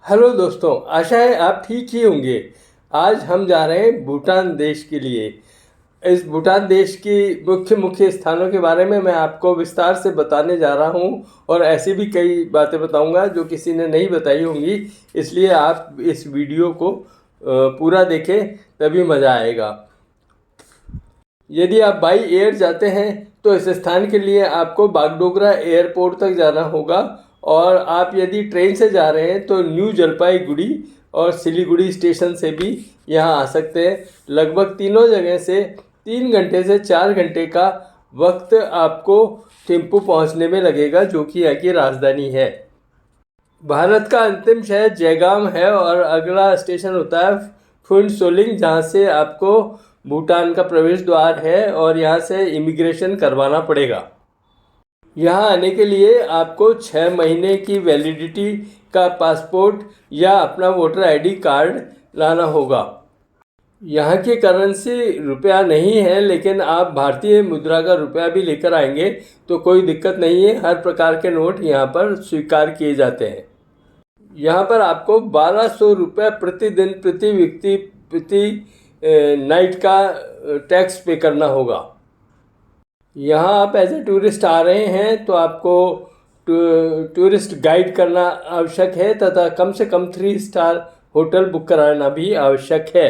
Hello दोस्तों, आशा है आप ठीक ही होंगे। आज हम जा रहे हैं भूटान देश के लिए। इस भूटान देश की मुख्य मुख्य स्थानों के बारे में मैं आपको विस्तार से बताने जा रहा हूं और ऐसी भी कई बातें बताऊंगा जो किसी ने नहीं बताई होंगी। इसलिए आप इस वीडियो को पूरा देखें, तभी मज़ा आएगा। यदि आप बाई एयर जाते हैं तो इस स्थान के लिए आपको बागडोगरा एयरपोर्ट तक जाना होगा, और आप यदि ट्रेन से जा रहे हैं तो न्यू जलपाईगुड़ी और सिलीगुड़ी स्टेशन से भी यहाँ आ सकते हैं। लगभग तीनों जगह से 3 घंटे से 4 घंटे का वक्त आपको थिम्पू पहुँचने में लगेगा, जो कि यहाँ की राजधानी है। भारत का अंतिम शहर जयगाम है और अगला स्टेशन होता है फुनसोलिंग, जहाँ से आपको भूटान का प्रवेश द्वार है और यहाँ से इमिग्रेशन करवाना पड़ेगा। यहाँ आने के लिए आपको 6 महीने की वैलिडिटी का पासपोर्ट या अपना वोटर आईडी कार्ड लाना होगा। यहाँ की करेंसी रुपया नहीं है, लेकिन आप भारतीय मुद्रा का रुपया भी लेकर आएंगे तो कोई दिक्कत नहीं है। हर प्रकार के नोट यहाँ पर स्वीकार किए जाते हैं। यहाँ पर आपको 1200 रुपये प्रतिदिन प्रति व्यक्ति प्रति नाइट का टैक्स पे करना होगा। यहाँ आप एज ए टूरिस्ट आ रहे हैं तो आपको टूरिस्ट गाइड करना आवश्यक है तथा कम से कम 3 स्टार होटल बुक कराना भी आवश्यक है।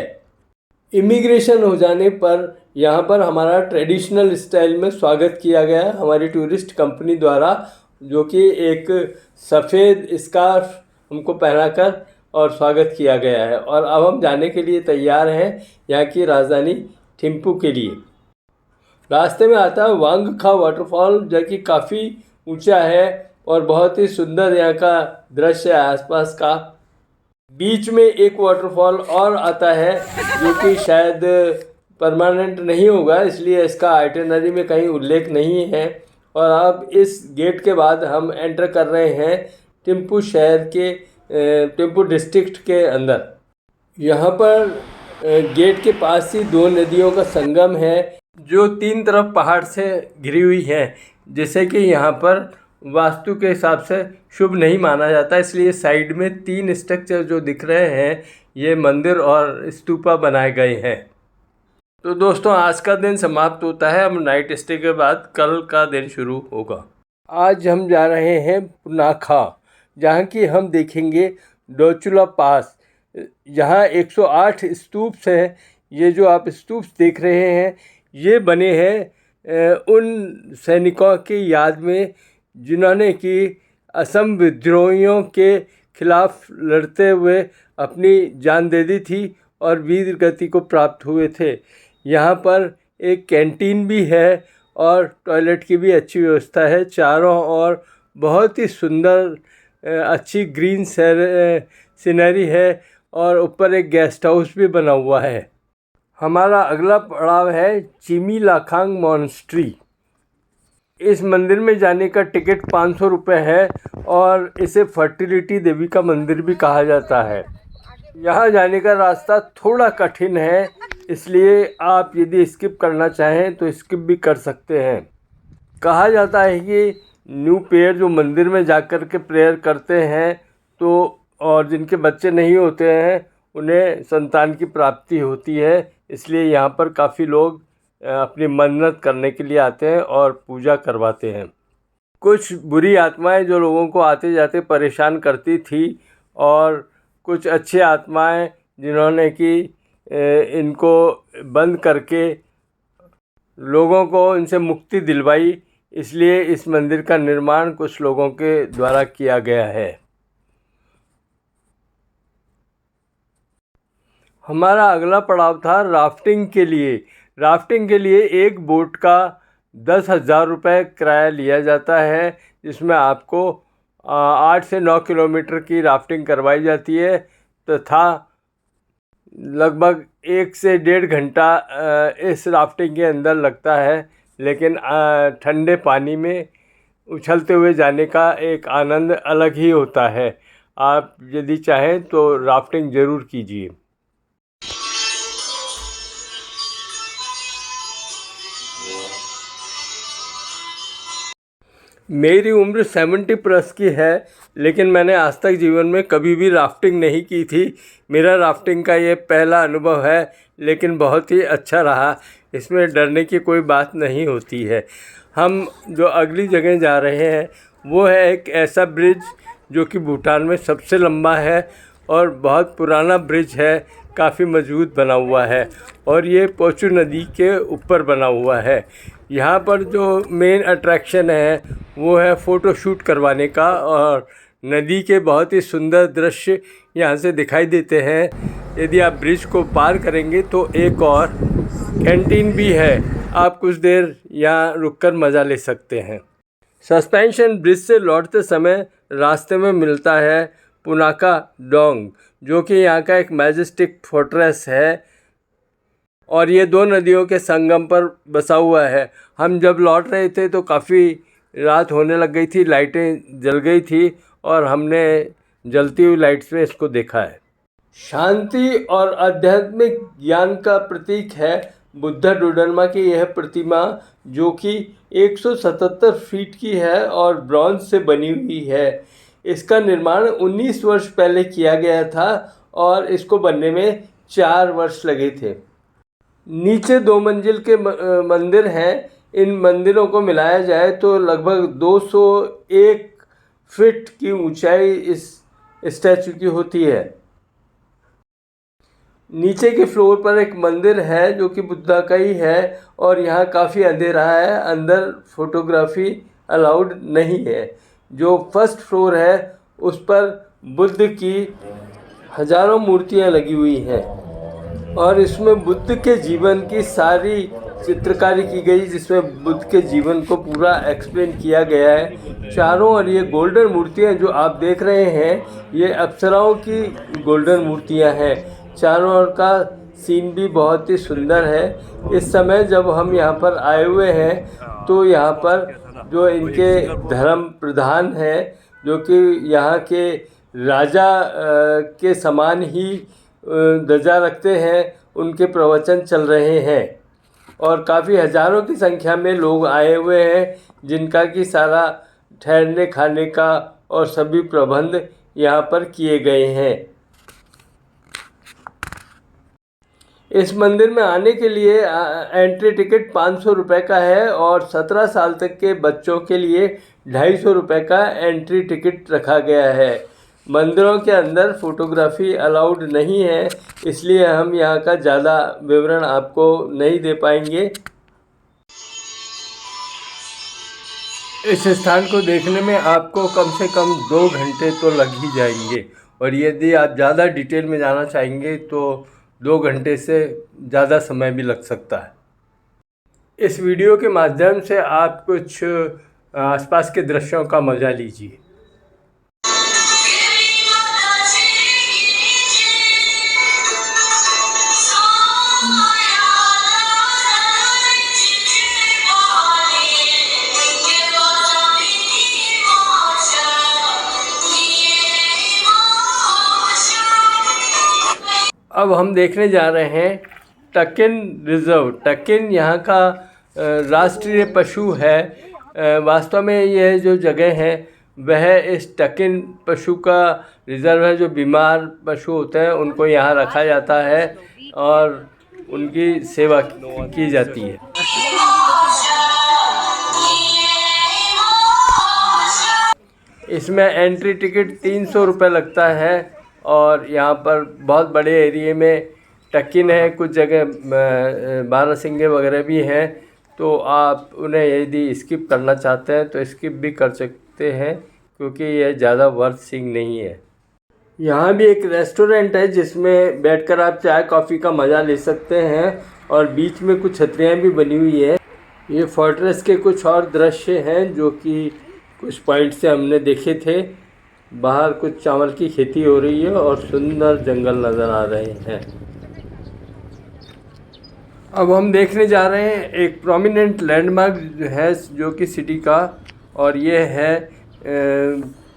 इमिग्रेशन हो जाने पर यहाँ पर हमारा ट्रेडिशनल स्टाइल में स्वागत किया गया हमारी टूरिस्ट कंपनी द्वारा, जो कि एक सफ़ेद स्कार्फ हमको पहनाकर और स्वागत किया गया है। और अब हम जाने के लिए तैयार हैं यहाँ की राजधानी थिम्पू के लिए। रास्ते में आता है वांगखा वाटरफॉल, जो कि काफ़ी ऊंचा है और बहुत ही सुंदर यहाँ का दृश्य है आसपास का। बीच में एक वाटरफॉल और आता है जो कि शायद परमानेंट नहीं होगा, इसलिए इसका आइटिनरी में कहीं उल्लेख नहीं है। और अब इस गेट के बाद हम एंटर कर रहे हैं थिम्पू शहर के थिम्पू डिस्ट्रिक्ट के अंदर। यहाँ पर गेट के पास ही 2 नदियों का संगम है जो 3 तरफ पहाड़ से घिरी हुई है, जिसे कि यहाँ पर वास्तु के हिसाब से शुभ नहीं माना जाता। इसलिए साइड में 3 स्ट्रक्चर जो दिख रहे हैं ये मंदिर और स्तूपा बनाए गए हैं। तो दोस्तों, आज का दिन समाप्त होता है। अब नाइट स्टे के बाद कल का दिन शुरू होगा। आज हम जा रहे हैं पुनाखा, जहाँ की हम देखेंगे डोचुला पास। यहाँ 108 स्तूप हैं। ये जो आप स्तूप देख रहे हैं ये बने हैं उन सैनिकों की याद में जिन्होंने कि असम विद्रोहियों के खिलाफ लड़ते हुए अपनी जान दे दी थी और वीर गति को प्राप्त हुए थे। यहाँ पर एक कैंटीन भी है और टॉयलेट की भी अच्छी व्यवस्था है। चारों ओर बहुत ही सुंदर अच्छी ग्रीन सीनरी है और ऊपर एक गेस्ट हाउस भी बना हुआ है। हमारा अगला पड़ाव है चिमीलाखांग मॉनेस्ट्री। इस मंदिर में जाने का टिकट 500 रुपये है और इसे फर्टिलिटी देवी का मंदिर भी कहा जाता है। यहाँ जाने का रास्ता थोड़ा कठिन है, इसलिए आप यदि स्किप करना चाहें तो स्किप भी कर सकते हैं। कहा जाता है कि न्यू पेयर जो मंदिर में जाकर के प्रेयर करते हैं तो और जिनके बच्चे नहीं होते हैं उन्हें संतान की प्राप्ति होती है। इसलिए यहाँ पर काफ़ी लोग अपनी मन्नत करने के लिए आते हैं और पूजा करवाते हैं। कुछ बुरी आत्माएं जो लोगों को आते जाते परेशान करती थी और कुछ अच्छी आत्माएं जिन्होंने कि इनको बंद करके लोगों को इनसे मुक्ति दिलवाई, इसलिए इस मंदिर का निर्माण कुछ लोगों के द्वारा किया गया है। हमारा अगला पड़ाव था राफ्टिंग के लिए। राफ्टिंग के लिए एक बोट का 10,000 रुपये किराया लिया जाता है, जिसमें आपको 8 से 9 किलोमीटर की राफ्टिंग करवाई जाती है तथा लगभग 1 से 1.5 घंटा इस राफ्टिंग के अंदर लगता है। लेकिन ठंडे पानी में उछलते हुए जाने का एक आनंद अलग ही होता है। आप यदि चाहें तो राफ्टिंग ज़रूर कीजिए। मेरी उम्र 70 प्लस की है, लेकिन मैंने आज तक जीवन में कभी भी राफ्टिंग नहीं की थी। मेरा राफ्टिंग का ये पहला अनुभव है, लेकिन बहुत ही अच्छा रहा। इसमें डरने की कोई बात नहीं होती है। हम जो अगली जगह जा रहे हैं वो है एक ऐसा ब्रिज जो कि भूटान में सबसे लंबा है और बहुत पुराना ब्रिज है, काफ़ी मजबूत बना हुआ है और ये पोचु नदी के ऊपर बना हुआ है। यहाँ पर जो मेन अट्रैक्शन है वो है फ़ोटो शूट करवाने का, और नदी के बहुत ही सुंदर दृश्य यहाँ से दिखाई देते हैं। यदि आप ब्रिज को पार करेंगे तो एक और कैंटीन भी है, आप कुछ देर यहाँ रुककर मज़ा ले सकते हैं। सस्पेंशन ब्रिज से लौटते समय रास्ते में मिलता है पुनाका डोंग, जो कि यहाँ का एक मैजेस्टिक फोर्ट्रेस है और ये दो नदियों के संगम पर बसा हुआ है। हम जब लौट रहे थे तो काफ़ी रात होने लग गई थी, लाइटें जल गई थी और हमने जलती हुई लाइट्स में इसको देखा है। शांति और आध्यात्मिक ज्ञान का प्रतीक है बुद्धा डोडरमा की यह प्रतिमा, जो कि 177 फीट की है और ब्रॉन्ज से बनी हुई है। इसका निर्माण 19 वर्ष पहले किया गया था और इसको बनने में 4 वर्ष लगे थे। नीचे 2 मंजिल के मंदिर हैं। इन मंदिरों को मिलाया जाए तो लगभग 201 फीट की ऊंचाई इस स्टैचू की होती है। नीचे के फ्लोर पर एक मंदिर है जो कि बुद्धा का ही है और यहाँ काफ़ी अंधेरा है, अंदर फोटोग्राफी अलाउड नहीं है। जो फर्स्ट फ्लोर है उस पर बुद्ध की हजारों मूर्तियाँ लगी हुई हैं और इसमें बुद्ध के जीवन की सारी चित्रकारी की गई, जिसमें बुद्ध के जीवन को पूरा एक्सप्लेन किया गया है। चारों ओर ये गोल्डन मूर्तियाँ जो आप देख रहे हैं, ये अप्सराओं की गोल्डन मूर्तियाँ हैं। चारों ओर का सीन भी बहुत ही सुंदर है। इस समय जब हम यहाँ पर आए हुए हैं तो यहाँ पर जो इनके धर्म प्रधान हैं, जो कि यहाँ के राजा के समान ही ध्वजा रखते हैं, उनके प्रवचन चल रहे हैं और काफ़ी हज़ारों की संख्या में लोग आए हुए हैं, जिनका कि सारा ठहरने खाने का और सभी प्रबंध यहाँ पर किए गए हैं। इस मंदिर में आने के लिए एंट्री टिकट 500 रुपये का है और 17 साल तक के बच्चों के लिए 250 रुपये का एंट्री टिकट रखा गया है। मंदिरों के अंदर फोटोग्राफी अलाउड नहीं है, इसलिए हम यहाँ का ज़्यादा विवरण आपको नहीं दे पाएंगे। इस स्थान को देखने में आपको कम से कम 2 घंटे तो लग ही जाएंगे और यदि आप ज़्यादा डिटेल में जाना चाहेंगे तो 2 घंटे से ज़्यादा समय भी लग सकता है। इस वीडियो के माध्यम से आप कुछ आसपास के दृश्यों का मज़ा लीजिए। अब हम देखने जा रहे हैं टकिन रिज़र्व। टकिन यहाँ का राष्ट्रीय पशु है। वास्तव में यह जो जगह है वह इस टकिन पशु का रिज़र्व है। जो बीमार पशु होते हैं उनको यहाँ रखा जाता है और उनकी सेवा की जाती है। इसमें एंट्री टिकट 300 रुपये लगता है और यहाँ पर बहुत बड़े एरिए में टकिन है, कुछ जगह बारहसिंगे वगैरह भी हैं, तो आप उन्हें यदि स्किप करना चाहते हैं तो स्किप भी कर सकते हैं, क्योंकि यह ज़्यादा वर्थ सीइंग नहीं है। यहाँ भी एक रेस्टोरेंट है जिसमें बैठकर आप चाय कॉफ़ी का मज़ा ले सकते हैं और बीच में कुछ छतरियाँ भी बनी हुई है। ये फोर्ट्रेस के कुछ और दृश्य हैं जो कि कुछ पॉइंट से हमने देखे थे। बाहर कुछ चावल की खेती हो रही है और सुंदर जंगल नज़र आ रहे हैं। अब हम देखने जा रहे हैं एक प्रोमिनेंट लैंडमार्क है जो कि सिटी का, और ये है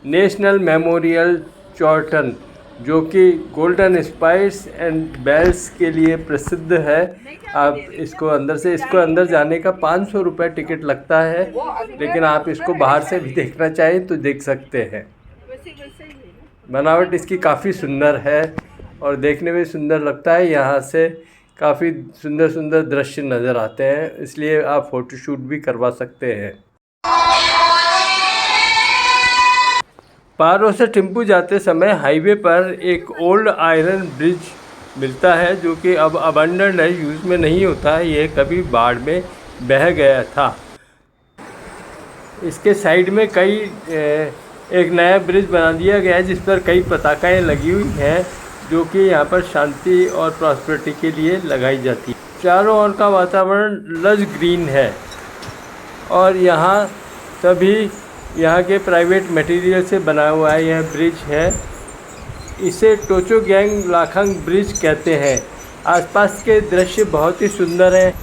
नेशनल मेमोरियल चॉर्टन, जो कि गोल्डन स्पाइस एंड बेल्स के लिए प्रसिद्ध है। आप इसको अंदर जाने का 500 रुपये टिकट लगता है, लेकिन आप इसको बाहर से भी देखना चाहें तो देख सकते हैं। बनावट इसकी काफ़ी सुंदर है और देखने में सुंदर लगता है। यहाँ से काफ़ी सुंदर सुंदर दृश्य नज़र आते हैं, इसलिए आप फ़ोटोशूट भी करवा सकते हैं। पारो से थिम्पू जाते समय हाईवे पर एक ओल्ड आयरन ब्रिज मिलता है, जो कि अब अबंडन्ड है, यूज़ में नहीं होता है। ये कभी बाढ़ में बह गया था। इसके साइड में एक नया ब्रिज बना दिया गया है, जिस पर कई पताकाएँ लगी हुई हैं, जो कि यहाँ पर शांति और प्रॉस्पेरिटी के लिए लगाई जाती है। चारों ओर का वातावरण लश ग्रीन है और यहाँ के प्राइवेट मटेरियल से बना हुआ है यह ब्रिज है। इसे टोचोगेंग लाखांग ब्रिज कहते हैं। आसपास के दृश्य बहुत ही सुंदर हैं।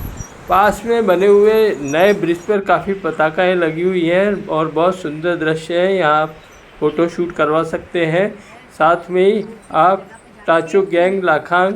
पास में बने हुए नए ब्रिज पर काफ़ी पताकाएँ लगी हुई हैं और बहुत सुंदर दृश्य है। यहाँ आप फ़ोटो शूट करवा सकते हैं। साथ में ही आप टोचोगेंग लाखांग,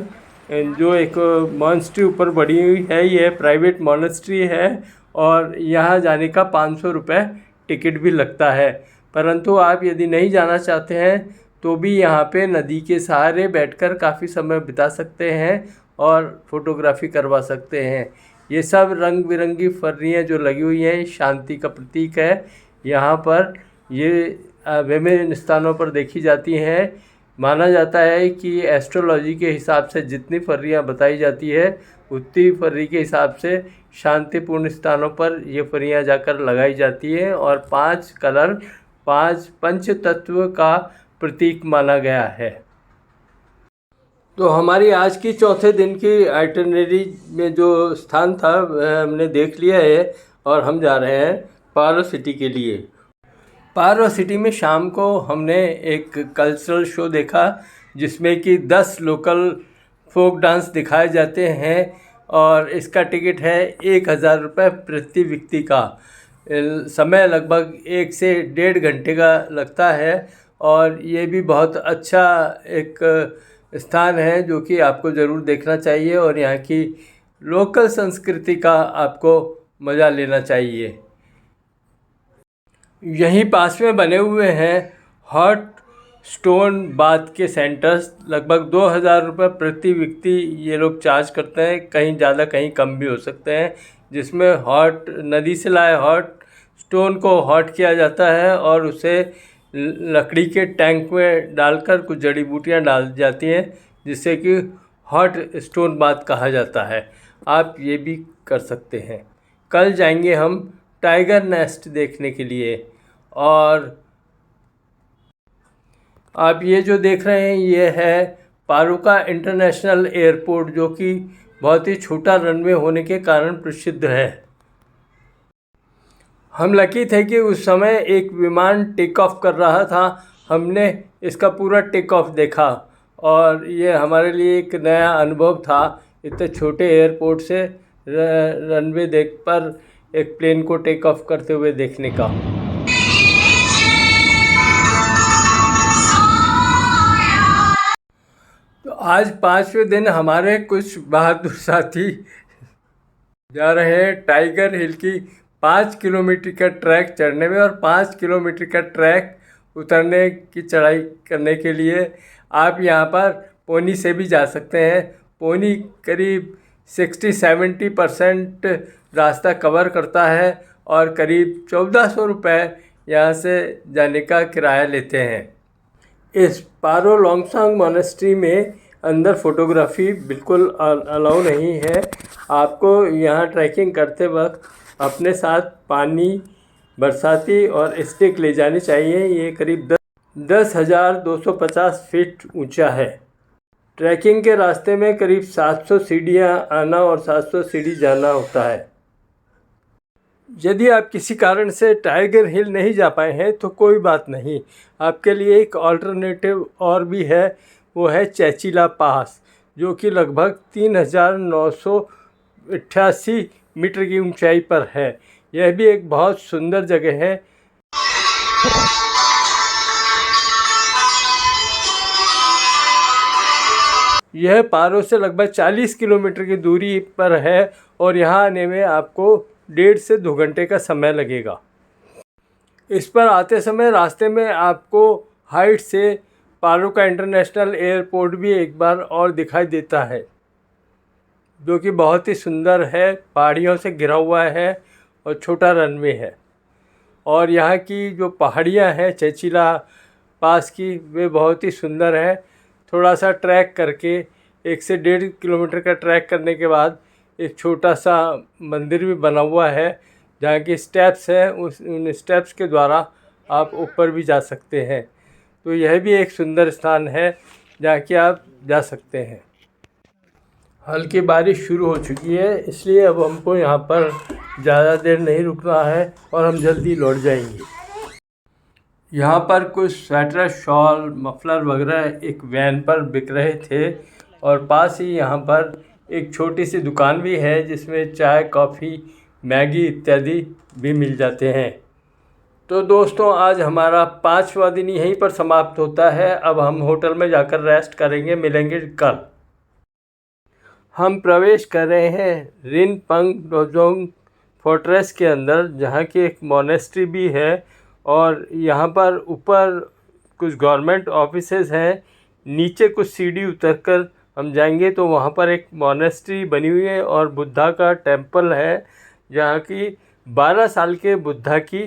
जो एक मॉनेस्ट्री ऊपर बनी हुई है, यह प्राइवेट मॉनेस्ट्री है और यहाँ जाने का 500 रुपये टिकट भी लगता है। परंतु आप यदि नहीं जाना चाहते हैं तो भी यहाँ पे नदी के सहारे बैठकर काफ़ी समय बिता सकते हैं और फोटोग्राफी करवा सकते हैं। ये सब रंग बिरंगी फर्रियाँ जो लगी हुई हैं शांति का प्रतीक है। यहाँ पर ये विभिन्न स्थानों पर देखी जाती हैं। माना जाता है कि एस्ट्रोलॉजी के हिसाब से जितनी फर्रियाँ बताई जाती है, उतनी फर्री के हिसाब से शांतिपूर्ण स्थानों पर ये फर्रियाँ जाकर लगाई जाती हैं और 5 कलर 5 पंच तत्व का प्रतीक माना गया है। तो हमारी आज की चौथे दिन की आइटिनरी में जो स्थान था वह हमने देख लिया है और हम जा रहे हैं पारो सिटी के लिए। पारो सिटी में शाम को हमने एक कल्चरल शो देखा, जिसमें कि 10 लोकल फोक डांस दिखाए जाते हैं और इसका टिकट है 1000 रुपये प्रति व्यक्ति का। समय लगभग 1 से 1.5 घंटे का लगता है और ये भी बहुत अच्छा एक स्थान है जो कि आपको ज़रूर देखना चाहिए और यहाँ की लोकल संस्कृति का आपको मज़ा लेना चाहिए। यहीं पास में बने हुए हैं हॉट स्टोन बाथ के सेंटर्स। लगभग 2000 रुपये प्रति व्यक्ति ये लोग चार्ज करते हैं, कहीं ज़्यादा कहीं कम भी हो सकते हैं, जिसमें हॉट नदी से लाए हॉट स्टोन को हॉट किया जाता है और उसे लकड़ी के टैंक में डालकर कुछ जड़ी बूटियाँ डाल जाती हैं, जिससे कि हॉट स्टोन बाथ कहा जाता है। आप ये भी कर सकते हैं। कल जाएंगे हम टाइगर नेस्ट देखने के लिए और आप ये जो देख रहे हैं ये है पारुका इंटरनेशनल एयरपोर्ट, जो कि बहुत ही छोटा रनवे होने के कारण प्रसिद्ध है। हम लकी थे कि उस समय एक विमान टेक ऑफ कर रहा था। हमने इसका पूरा टेक ऑफ देखा और ये हमारे लिए एक नया अनुभव था, इतने छोटे एयरपोर्ट से रनवे देख पर एक प्लेन को टेक ऑफ करते हुए देखने का। तो आज 5वें दिन हमारे कुछ बहादुर साथी जा रहे हैं टाइगर हिल की 5 किलोमीटर का ट्रैक चढ़ने में और 5 किलोमीटर का ट्रैक उतरने की चढ़ाई करने के लिए। आप यहाँ पर पोनी से भी जा सकते हैं। पोनी करीब 60-70% रास्ता कवर करता है और करीब 1400 रुपये यहाँ से जाने का किराया लेते हैं। इस पारो लोंगसांग मोनेस्ट्री में अंदर फोटोग्राफी बिल्कुल अलाउ नहीं है। आपको यहाँ ट्रैकिंग करते वक्त अपने साथ पानी, बरसाती और स्टिक ले जानी चाहिए। ये करीब 10,250 फीट ऊंचा है। ट्रैकिंग के रास्ते में करीब 700 सीढ़ियाँ आना और 700 सीढ़ी जाना होता है। यदि आप किसी कारण से टाइगर हिल नहीं जा पाए हैं तो कोई बात नहीं, आपके लिए एक ऑल्टरनेटिव और भी है, वो है चैचिला पास, जो कि लगभग 3,988 मीटर की ऊंचाई पर है। यह भी एक बहुत सुंदर जगह है। यह पारो से लगभग 40 किलोमीटर की दूरी पर है और यहाँ आने में आपको 1.5 से 2 घंटे का समय लगेगा। इस पर आते समय रास्ते में आपको हाइट से पारो का इंटरनेशनल एयरपोर्ट भी एक बार और दिखाई देता है, जो कि बहुत ही सुंदर है, पहाड़ियों से घिरा हुआ है और छोटा रनवे है। और यहाँ की जो पहाड़ियाँ हैं चेचिला पास की, वे बहुत ही सुंदर है। थोड़ा सा ट्रैक करके 1 से 1.5 किलोमीटर का ट्रैक करने के बाद एक छोटा सा मंदिर भी बना हुआ है, जहाँ की स्टेप्स हैं, उन स्टेप्स के द्वारा आप ऊपर भी जा सकते हैं। तो यह भी एक सुंदर स्थान है जहाँ कि आप जा सकते हैं। हल्की बारिश शुरू हो चुकी है, इसलिए अब हमको यहाँ पर ज़्यादा देर नहीं रुकना है और हम जल्दी लौट जाएंगे। यहाँ पर कुछ स्वेटर, शॉल, मफलर वगैरह एक वैन पर बिक रहे थे और पास ही यहाँ पर एक छोटी सी दुकान भी है जिसमें चाय, कॉफ़ी, मैगी इत्यादि भी मिल जाते हैं। तो दोस्तों, आज हमारा 5वां दिन यहीं पर समाप्त होता है। अब हम होटल में जाकर रेस्ट करेंगे। मिलेंगे कल। हम प्रवेश कर रहे हैं रिनपंग डोजोंग फोर्ट्रेस के अंदर, जहाँ की एक मोनेस्ट्री भी है और यहाँ पर ऊपर कुछ गवर्नमेंट ऑफिसेज हैं। नीचे कुछ सीढ़ी उतरकर हम जाएंगे तो वहाँ पर एक मोनेस्ट्री बनी हुई है और बुद्धा का टेम्पल है, जहाँ की 12 साल के बुद्धा की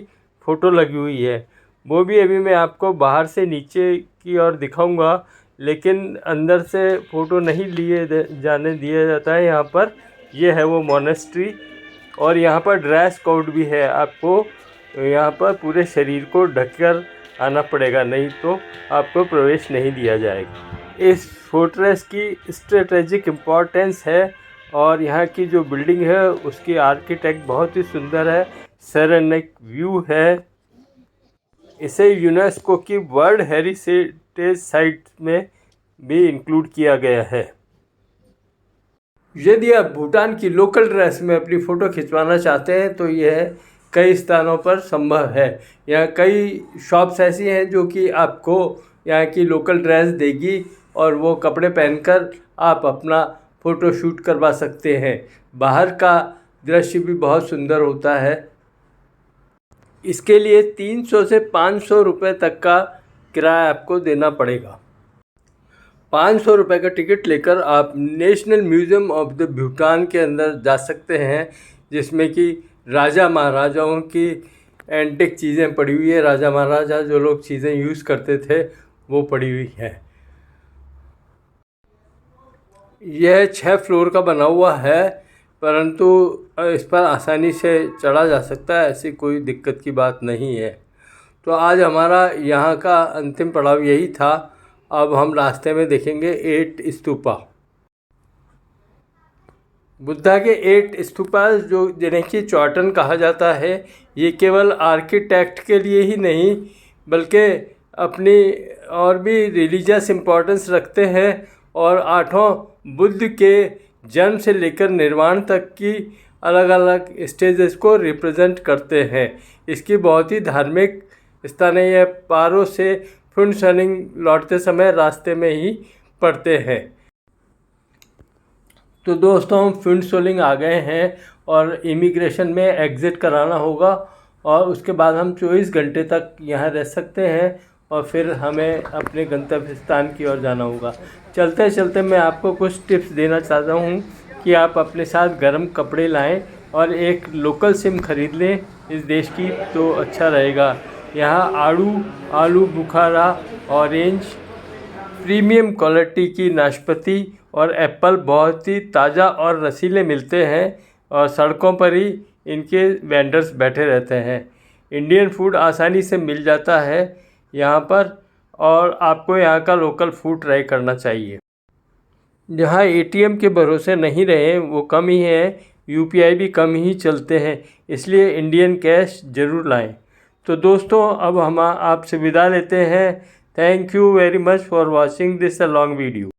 फ़ोटो लगी हुई है। वो भी अभी मैं आपको बाहर से नीचे की ओर दिखाऊंगा, लेकिन अंदर से फ़ोटो नहीं जाने दिया जाता है यहाँ पर। ये है वो मोनेस्ट्री और यहाँ पर ड्रेस कोड भी है। आपको यहाँ पर पूरे शरीर को ढककर आना पड़ेगा, नहीं तो आपको प्रवेश नहीं दिया जाएगा। इस फोर्ट्रेस की स्ट्रेटेजिक इम्पोर्टेंस है और यहाँ की जो बिल्डिंग है उसकी आर्किटेक्ट बहुत ही सुंदर है, सेरेनिक व्यू है। इसे यूनेस्को की वर्ल्ड हेरिटेज साइट में भी इंक्लूड किया गया है। यदि आप भूटान की लोकल ड्रेस में अपनी फ़ोटो खिंचवाना चाहते हैं तो यह कई स्थानों पर संभव है। यहाँ कई शॉप्स ऐसी हैं जो कि आपको यहाँ की लोकल ड्रेस देगी और वो कपड़े पहनकर आप अपना फ़ोटो शूट करवा सकते हैं। बाहर का दृश्य भी बहुत सुंदर होता है। इसके लिए 300 से 500 रुपये तक का किराया आपको देना पड़ेगा। 500 रुपये का टिकट लेकर आप national museum of the Bhutan के अंदर जा सकते हैं, जिसमें कि राजा महाराजाओं की एंटिक चीज़ें पड़ी हुई है। राजा महाराजा जो लोग चीज़ें यूज़ करते थे वो पड़ी हुई है। यह 6 फ्लोर का बना हुआ है, परंतु इस पर आसानी से चढ़ा जा सकता है, ऐसी कोई दिक्कत की बात नहीं है। तो आज हमारा यहाँ का अंतिम पड़ाव यही था। अब हम रास्ते में देखेंगे 8 स्तूपा। बुद्धा के 8 स्तूपा जो जिन्हें कि चौटन कहा जाता है, ये केवल आर्किटेक्ट के लिए ही नहीं बल्कि अपनी और भी रिलीजियस इम्पोर्टेंस रखते हैं और 8 बुद्ध के जन्म से लेकर निर्वाण तक की अलग अलग स्टेजेस को रिप्रेजेंट करते हैं। इसकी बहुत ही धार्मिक स्थान है। यह पारो से फुनसनिंग लौटते समय रास्ते में ही पड़ते हैं। तो दोस्तों, हम फुनसोलिंग आ गए हैं और इमिग्रेशन में एग्ज़िट कराना होगा और उसके बाद हम 24 घंटे तक यहाँ रह सकते हैं और फिर हमें अपने गंतव्य स्थान की ओर जाना होगा। चलते चलते मैं आपको कुछ टिप्स देना चाहता हूँ कि आप अपने साथ गर्म कपड़े लाएं और एक लोकल सिम ख़रीद लें इस देश की, तो अच्छा रहेगा। यहाँ आलू बुखारा, ऑरेंज, प्रीमियम क्वालिटी की नाशपाती और एप्पल बहुत ही ताज़ा और रसीले मिलते हैं और सड़कों पर ही इनके वेंडर्स बैठे रहते हैं। इंडियन फूड आसानी से मिल जाता है यहाँ पर और आपको यहाँ का लोकल फूड ट्राई करना चाहिए। यहाँ एटीएम के भरोसे नहीं रहे, वो कम ही हैं, यूपीआई भी कम ही चलते हैं, इसलिए इंडियन कैश ज़रूर लाएं। तो दोस्तों, अब हम आपसे विदा लेते हैं। Thank you very much for watching this long video.